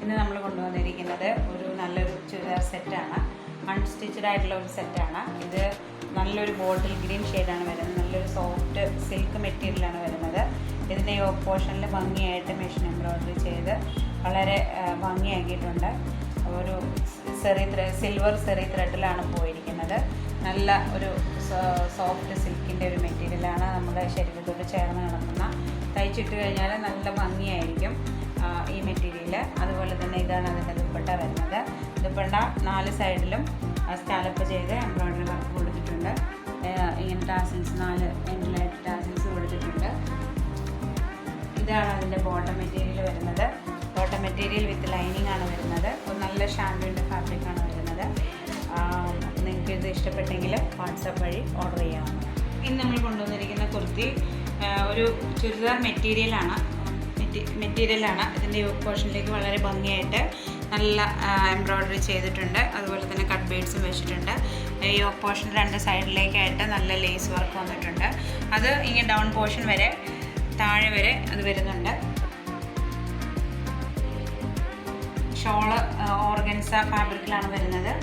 ഇന്ന് നമ്മൾ കൊണ്ടുവന്നിരിക്കുന്നത് ഒരു നല്ലൊരു ചുരിദാർ സെറ്റാണ്. അൺസ്റ്റിച്ചഡ് ആയിട്ടുള്ള ഒരു സെറ്റാണ്. ഇത് നല്ലൊരു ബോട്ടിൽ ഗ്രീൻ ഷെയ്ഡാണ് വരുന്നത്. നല്ലൊരു സോഫ്റ്റ് സിൽക്ക് മെറ്റീരിയലാണ് വരുന്നത്. ഇതിൻ്റെ ഈ പോർഷനിൽ ഭംഗിയായിട്ട് മെഷീൻ എംബ്രോയിഡറി ചെയ്ത് വളരെ ഭംഗിയാക്കിയിട്ടുണ്ട്. ഒരു സിൽവർ സെറി ത്രെഡിലാണ് പോയിരിക്കുന്നത്. നല്ല ഒരു സോഫ്റ്റ് സിൽക്കിൻ്റെ ഒരു മെറ്റീരിയലാണ്. നമ്മുടെ ശരീരത്തോട് ചേർന്ന് കിടക്കുന്ന, തയ്ച്ചിട്ട് കഴിഞ്ഞാൽ നല്ല ഭംഗിയായിരിക്കും ഈ മെറ്റീരിയൽ. അതുപോലെ തന്നെ ഇതാണ് അതിൻ്റെ ദുപ്പട്ട വരുന്നത്. ദുപ്പട്ട 4 സൈഡിലും സ്കാലപ്പ് ചെയ്ത് എംബ്രോയിഡറി വർക്ക് കൊടുത്തിട്ടുണ്ട്. ഇങ്ങനെ ടാസിൽസ് 4 എൻഡിലായിട്ട് ടാസിൽസ് കൊടുത്തിട്ടുണ്ട്. ഇതാണ് അതിൻ്റെ ബോട്ടം മെറ്റീരിയൽ വരുന്നത്. ബോട്ടം മെറ്റീരിയൽ വിത്ത് ലൈനിങ് ആണ് വരുന്നത്. ഒരു നല്ല ഷാൻഡ്വിൻ്റെ ഫാബ്രിക്കാണ് വരുന്നത്. നിങ്ങൾക്ക് ഇത് ഇഷ്ടപ്പെട്ടെങ്കിൽ വാട്സാപ്പ് വഴി ഓർഡർ ചെയ്യാവുന്നതാണ്. ഇന്ന് നമ്മൾ കൊണ്ടുവന്നിരിക്കുന്ന കുർത്തി ഒരു ചുരിദാർ മെറ്റീരിയലാണ്. ഇതിൻ്റെ യോക്ക് പോർഷനിലേക്ക് വളരെ ഭംഗിയായിട്ട് നല്ല എംബ്രോയിഡറി ചെയ്തിട്ടുണ്ട്. അതുപോലെ തന്നെ കട്ട് ബീഡ്സും വെച്ചിട്ടുണ്ട്. യോക്ക് പോർഷൻ 2 സൈഡിലേക്കായിട്ട് നല്ല ലേസ് വർക്ക് വന്നിട്ടുണ്ട്. അത് ഇങ്ങനെ ഡൗൺ പോർഷൻ വരെ, താഴെ വരെ അത് വരുന്നുണ്ട്. ഷോള് ഓർഗൻസ ഫാബ്രിക്കിലാണ് വരുന്നത്.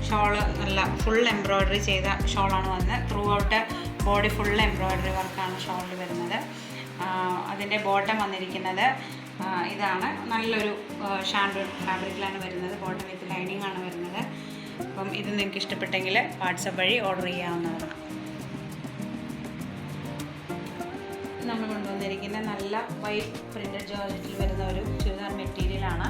ഷോള് നല്ല ഫുൾ എംബ്രോയിഡറി ചെയ്ത ഷോളാണ് വന്നത്. Through out body full embroidery വർക്കാണ് ഷോളിൽ വരുന്നത്. അതിൻ്റെ ബോട്ടം വന്നിരിക്കുന്നത് ഇതാണ്. നല്ലൊരു ഷാൻഡ്വിൻ ഫാബ്രിക്കിലാണ് വരുന്നത്. ബോട്ടം വിത്ത് ലൈനിങ് ആണ് വരുന്നത്. അപ്പം ഇത് നിങ്ങൾക്ക് ഇഷ്ടപ്പെട്ടെങ്കിൽ വാട്സപ്പ് വഴി ഓർഡർ ചെയ്യാവുന്നതാണ്. നമ്മൾ കൊണ്ടുവന്നിരിക്കുന്ന നല്ല വൈറ്റ് പ്രിൻ്റഡ് ജോർജറ്റിൽ വരുന്ന ഒരു ചുരിദാർ മെറ്റീരിയലാണ്.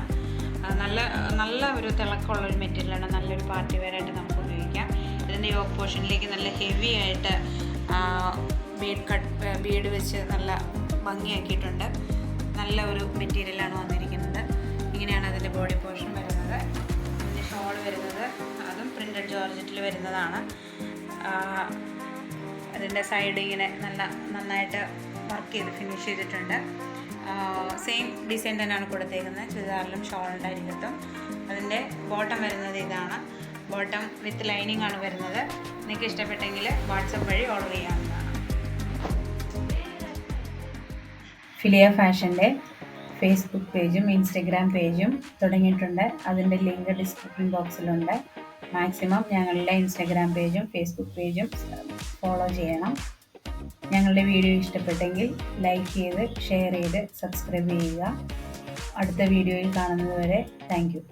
നല്ല ഒരു തിളക്കമുള്ളൊരു മെറ്റീരിയലാണ്. നല്ലൊരു പാർട്ടി വെയറായിട്ട് നമുക്ക് ഉപയോഗിക്കാം. ഇതിൻ്റെ യോക്ക് പോർഷനിലേക്ക് നല്ല ഹെവി ആയിട്ട് ബീഡ് വെച്ച് നല്ല ഭംഗിയാക്കിയിട്ടുണ്ട്. നല്ല ഒരു മെറ്റീരിയലാണ് വന്നിരിക്കുന്നത്. ഇങ്ങനെയാണ് അതിൻ്റെ ബോഡി പോർഷൻ വരുന്നത്. അതിൻ്റെ ഷോൾ വരുന്നത് അതും പ്രിൻ്റഡ് ജോർജറ്റിൽ വരുന്നതാണ്. അതിൻ്റെ സൈഡ് ഇങ്ങനെ നന്നായിട്ട് വർക്ക് ചെയ്ത് ഫിനിഷ് ചെയ്തിട്ടുണ്ട്. സെയിം ഡിസൈൻ തന്നെയാണ് കൊടുത്തേക്കുന്നത്. ചുരിദാറിലും ഷോളിൻ്റെ അരികത്തും. അതിൻ്റെ ബോട്ടം വരുന്നത് ഇതാണ്. ബോട്ടം വിത്ത് ലൈനിങ് ആണ് വരുന്നത്. നിങ്ങൾക്ക് ഇഷ്ടപ്പെട്ടെങ്കിൽ വാട്സപ്പ് വഴി ഓർഡർ ചെയ്യാവുന്നതാണ്. ഫിലിയ ഫാഷൻ്റെ ഫേസ്ബുക്ക് പേജും ഇൻസ്റ്റഗ്രാം പേജും തുടങ്ങിയിട്ടുണ്ട്. അതിൻ്റെ ലിങ്ക് ഡിസ്ക്രിപ്ഷൻ ബോക്സിലുണ്ട്. മാക്സിമം ഞങ്ങളുടെ ഇൻസ്റ്റഗ്രാം പേജും ഫേസ്ബുക്ക് പേജും ഫോളോ ചെയ്യണം. ഞങ്ങളുടെ വീഡിയോ ഇഷ്ടപ്പെട്ടെങ്കിൽ ലൈക്ക് ചെയ്ത് ഷെയർ ചെയ്ത് സബ്സ്ക്രൈബ് ചെയ്യുക. അടുത്ത വീഡിയോയിൽ കാണുന്നത് വരെ താങ്ക് യു.